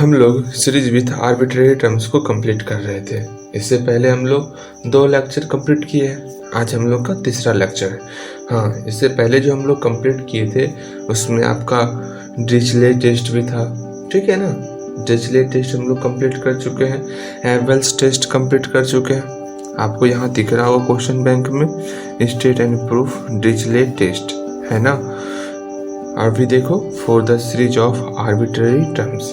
हम लोग series with arbitrary terms को कंप्लीट कर रहे थे। इससे पहले हम लोग 2 लेक्चर कंप्लीट किए हैं। आज हम लोग का तीसरा लेक्चर है। हाँ, इससे पहले जो हम लोग कंप्लीट किए थे उसमें आपका डिरिचलेट टेस्ट भी था, ठीक है ना। डिरिचलेट टेस्ट हम लोग कंप्लीट कर चुके हैं, एबेल्स टेस्ट कंप्लीट कर चुके हैं। आपको यहाँ दिख रहा होगा क्वेश्चन बैंक में state and proof Dirichlet test, है ना। और भी देखो for the series of arbitrary terms,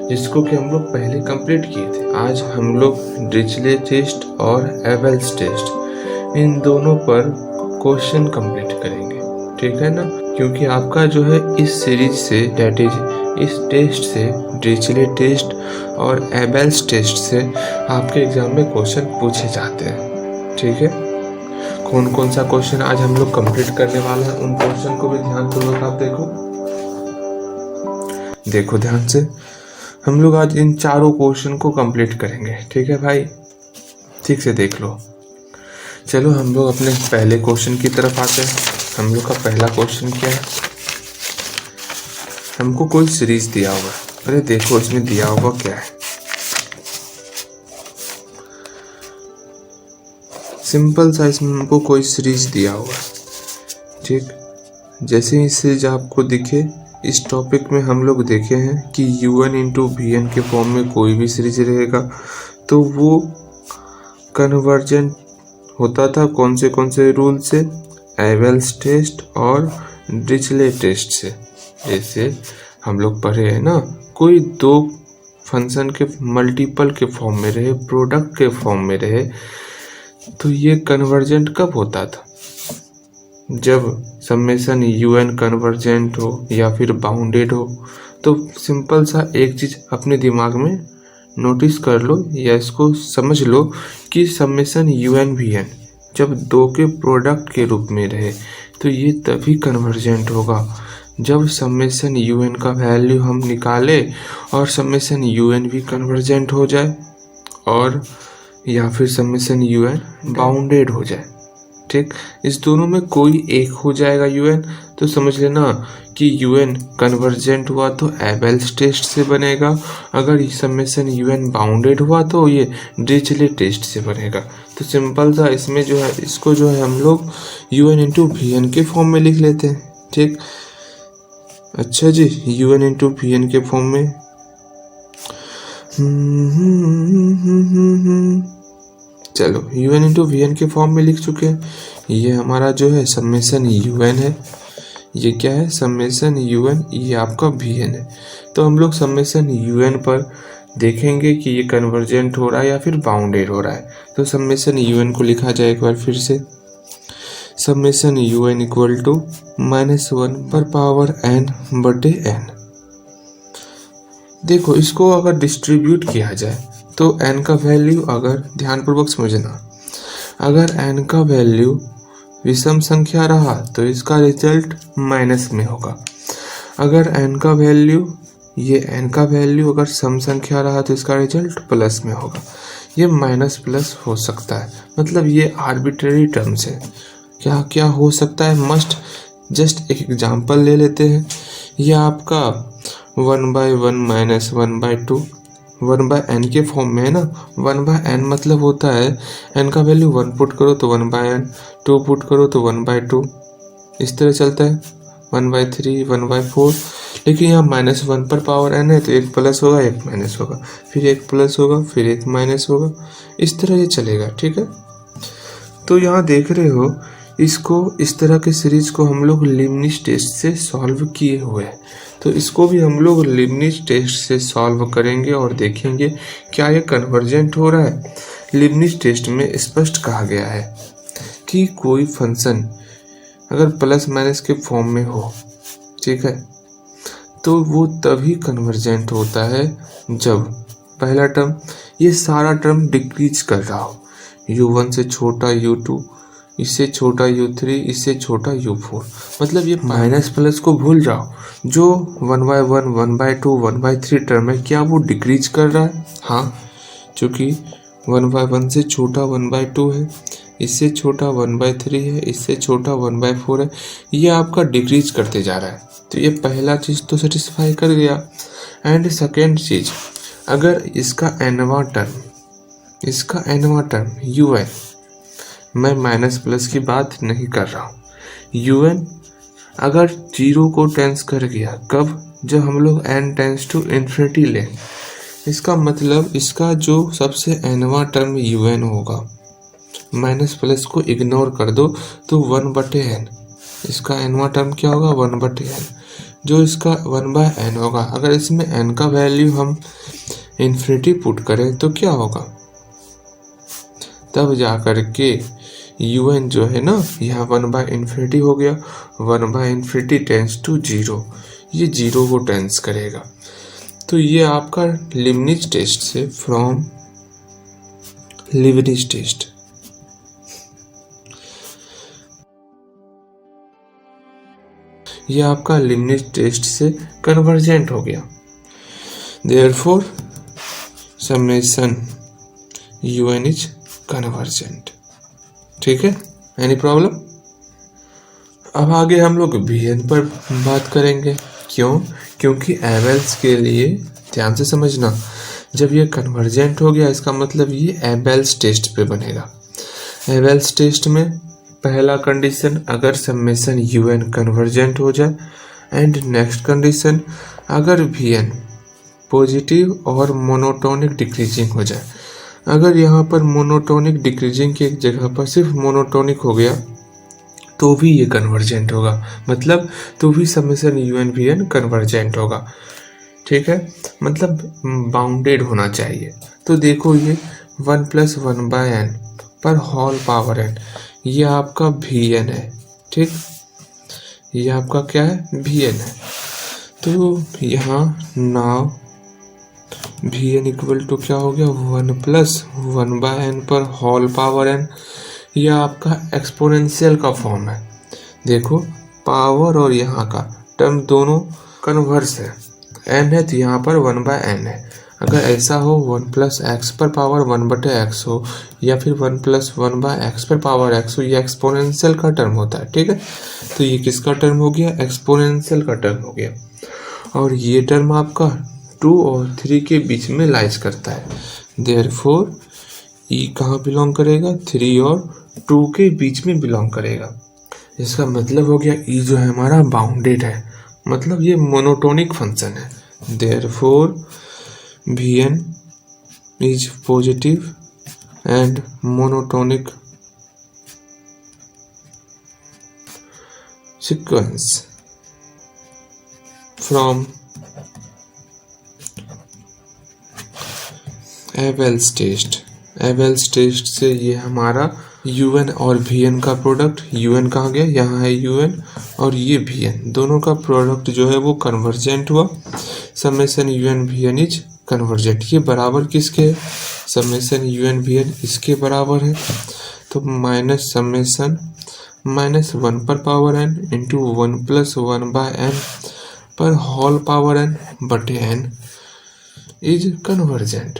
जिसको कि हम लोग पहले कंप्लीट किए थे। आज हम लोग डिरिचलेट टेस्ट और एबेल्स टेस्ट इन दोनों पर क्वेश्चन कंप्लीट करेंगे, ठीक है ना। क्योंकि आपका जो है इस सीरीज से दैट इज इस टेस्ट से डिरिचलेट टेस्ट और एबेल्स टेस्ट से आपके एग्जाम में क्वेश्चन पूछे जाते हैं, ठीक है। कौन कौन सा क्वेश्चन आज हम लोग कंप्लीट करने वाला है उन क्वेश्चन को भी ध्यानपूर्वक आप देखो ध्यान से। हम लोग आज इन चारों क्वेश्चन को कंप्लीट करेंगे, ठीक है भाई, ठीक से देख लो। चलो हम लोग अपने पहले क्वेश्चन की तरफ आते हैं। हम लोग का पहला क्वेश्चन क्या है, हमको कोई सीरीज दिया होगा। अरे देखो इसमें दिया होगा क्या है, सिंपल सा इसमें हमको कोई सीरीज दिया होगा, ठीक। जैसे ही सीरीज आपको दिखे, इस टॉपिक में हम लोग देखे हैं कि UN इंटू VN के फॉर्म में कोई भी सीरीज रहेगा तो वो कन्वर्जेंट होता था कौन से रूल से, एबेल्स टेस्ट और डिरिचलेट टेस्ट से। जैसे हम लोग पढ़े हैं ना, कोई 2 फंक्शन के मल्टीपल के फॉर्म में रहे, प्रोडक्ट के फॉर्म में रहे, तो ये कन्वर्जेंट कब होता था, जब समेशन UN कन्वर्जेंट हो या फिर बाउंडेड हो। तो सिंपल सा एक चीज अपने दिमाग में नोटिस कर लो या इसको समझ लो कि समेशन UN VN जब 2 के प्रोडक्ट के रूप में रहे तो ये तभी कन्वर्जेंट होगा जब समेशन UN का वैल्यू हम निकाले और समेशन UN भी कन्वर्जेंट हो जाए और या फिर समेशन UN बाउंडेड हो जाए, ठीक। इस दोनों में कोई एक हो जाएगा UN, तो समझ लेना कि UN कन्वर्जेंट हुआ तो एबेल्स टेस्ट से बनेगा, अगर समेशन UN बाउंडेड हुआ तो ये डिरिचलेट टेस्ट से बनेगा। तो सिंपल सा इसमें जो है इसको जो है हम लोग UN इंटू VN के फॉर्म में लिख लेते हैं, ठीक। अच्छा जी, UN इंटू VN के फॉर्म में चलो UN इंटू VN के फॉर्म में लिख चुके हैं। ये हमारा जो है समेशन UN है, ये क्या है समेशन UN, ये आपका VN है। तो हम लोग समेशन UN पर देखेंगे कि ये कन्वर्जेंट हो रहा है या फिर बाउंडेड हो रहा है। तो समेशन UN को लिखा जाए एक बार फिर से, समेशन UN इक्वल टू -1 पर पावर n बटे n। देखो इसको अगर डिस्ट्रीब्यूट किया जाए तो n का वैल्यू, अगर ध्यानपूर्वक समझना, अगर n का वैल्यू विषम संख्या रहा तो इसका रिजल्ट माइनस में होगा। अगर n का वैल्यू अगर सम संख्या रहा तो इसका रिजल्ट प्लस में होगा। ये माइनस प्लस हो सकता है, मतलब ये आर्बिट्रेरी टर्म्स है। क्या क्या हो सकता है, मस्ट जस्ट एक एग्जांपल ले लेते हैं। ये आपका 1/1 माइनस 1/2 1/n के फॉर्म में है ना। 1/n मतलब होता है n का वैल्यू 1 पुट करो तो 1/n, 2 पुट करो तो 1/2, इस तरह चलता है 1/3 1/4। लेकिन यहाँ -1 पर पावर n है तो एक प्लस होगा एक माइनस होगा, फिर एक प्लस होगा फिर एक माइनस होगा, इस तरह ये चलेगा, ठीक है। तो यहाँ देख रहे हो इसको, इस तरह के सीरीज को हम लोग लीबनिज़ टेस्ट से सॉल्व किए हुए हैं। तो इसको भी हम लोग लीबनिज़ टेस्ट से सॉल्व करेंगे और देखेंगे क्या ये कन्वर्जेंट हो रहा है। लीबनिज़ टेस्ट में स्पष्ट कहा गया है कि कोई फंक्शन अगर प्लस माइनस के फॉर्म में हो, ठीक है, तो वो तभी कन्वर्जेंट होता है जब पहला टर्म, ये सारा टर्म डिक्रीज कर रहा हो, U1 से छोटा U2, इससे छोटा U3, इससे छोटा U4। मतलब ये माइनस प्लस को भूल जाओ, जो 1/1 1/2 1/3 टर्म है क्या वो डिक्रीज कर रहा है। हाँ, क्योंकि 1/1 से छोटा 1/2 है, इससे छोटा 1/3 है, इससे छोटा 1/4 है, ये आपका डिक्रीज करते जा रहा है। तो ये पहला चीज़ तो सेटिस्फाई कर गया। एंड सेकेंड चीज, अगर इसका एनवा टर्म un, मैं माइनस प्लस की बात नहीं कर रहा हूँ, un अगर 0 को टेंस कर गया, कब? जब हम लोग n टेंस टू इन्फिनिटी लें, इसका मतलब इसका जो सबसे एनवा टर्म un होगा, माइनस प्लस को इग्नोर कर दो तो 1/n, इसका एनवा टर्म क्या होगा? 1/n, जो इसका 1/n होगा। अगर इसमें n का वैल्यू हम इन्फिनिटी पुट करें तो क्या होगा? तब जा कर के un जो है ना, यहाँ 1/infinity हो गया, 1/infinity टेंस टू 0, ये 0 को टेंस करेगा। तो ये आपका लीबनिज टेस्ट से, फ्रॉम लीबनिज टेस्ट, ये आपका लीबनिज टेस्ट से कन्वर्जेंट हो गया। Therefore summation un is convergent. ठीक है, एनी प्रॉब्लम? अब आगे हम लोग bn पर बात करेंगे। क्यों? क्योंकि एबेल्स के लिए, ध्यान से समझना, जब ये कन्वर्जेंट हो गया इसका मतलब ये एबेल्स टेस्ट पे बनेगा। एबेल्स टेस्ट में पहला कंडीशन, अगर समेशन un कन्वर्जेंट हो जाए, एंड नेक्स्ट कंडीशन, अगर bn पॉजिटिव और मोनोटोनिक डिक्रीजिंग हो जाए। अगर यहाँ पर मोनोटोनिक डिक्रीजिंग की एक जगह पर सिर्फ मोनोटोनिक हो गया तो भी ये कन्वर्जेंट होगा, मतलब तो भी समेशन un bn कन्वर्जेंट होगा। ठीक है, मतलब बाउंडेड होना चाहिए। तो देखो ये 1 + 1/n पर होल पावर n, ये आपका bn है। ठीक, ये आपका क्या है? bn है। तो यहाँ नाउ bn इक्वल टू क्या हो गया? 1 + 1/n पर होल पावर n, यह आपका एक्सपोनेंशियल का फॉर्म है। देखो पावर और यहाँ का टर्म दोनों कन्वर्स है, n है तो यहाँ पर 1/n है। अगर ऐसा हो 1 + x पर पावर 1/x हो, या फिर 1 + 1/x पर पावर x हो, ये एक्सपोनेंशियल का टर्म होता है। ठीक है, तो ये किसका टर्म हो गया? एक्सपोनेंशियल का टर्म हो गया। और ये टर्म आपका 2 और 3 के बीच में लाइज करता है। देयरफॉर ई कहाँ बिलोंग करेगा? 3 और 2 के बीच में बिलोंग करेगा। इसका मतलब हो गया ई जो है हमारा बाउंडेड है, मतलब ये मोनोटोनिक फंक्शन है। Therefore bn is positive and monotonic sequence from Abel's test. Abel's test से ये हमारा un और bn का प्रोडक्ट, un कहाँ गया? यहाँ है un, और ये bn, दोनों का प्रोडक्ट जो है वो कन्वर्जेंट हुआ। Summation un bn is convergent. ये बराबर किसके है? समेशन un bn इसके बराबर है। तो माइनस समेशन -1 पर पावर n इंटू 1 + 1/n पर whole power n/n is convergent.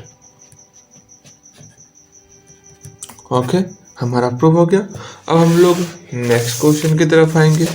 Okay, हमारा प्रूव हो गया। अब हम लोग नेक्स्ट क्वेश्चन की तरफ आएंगे।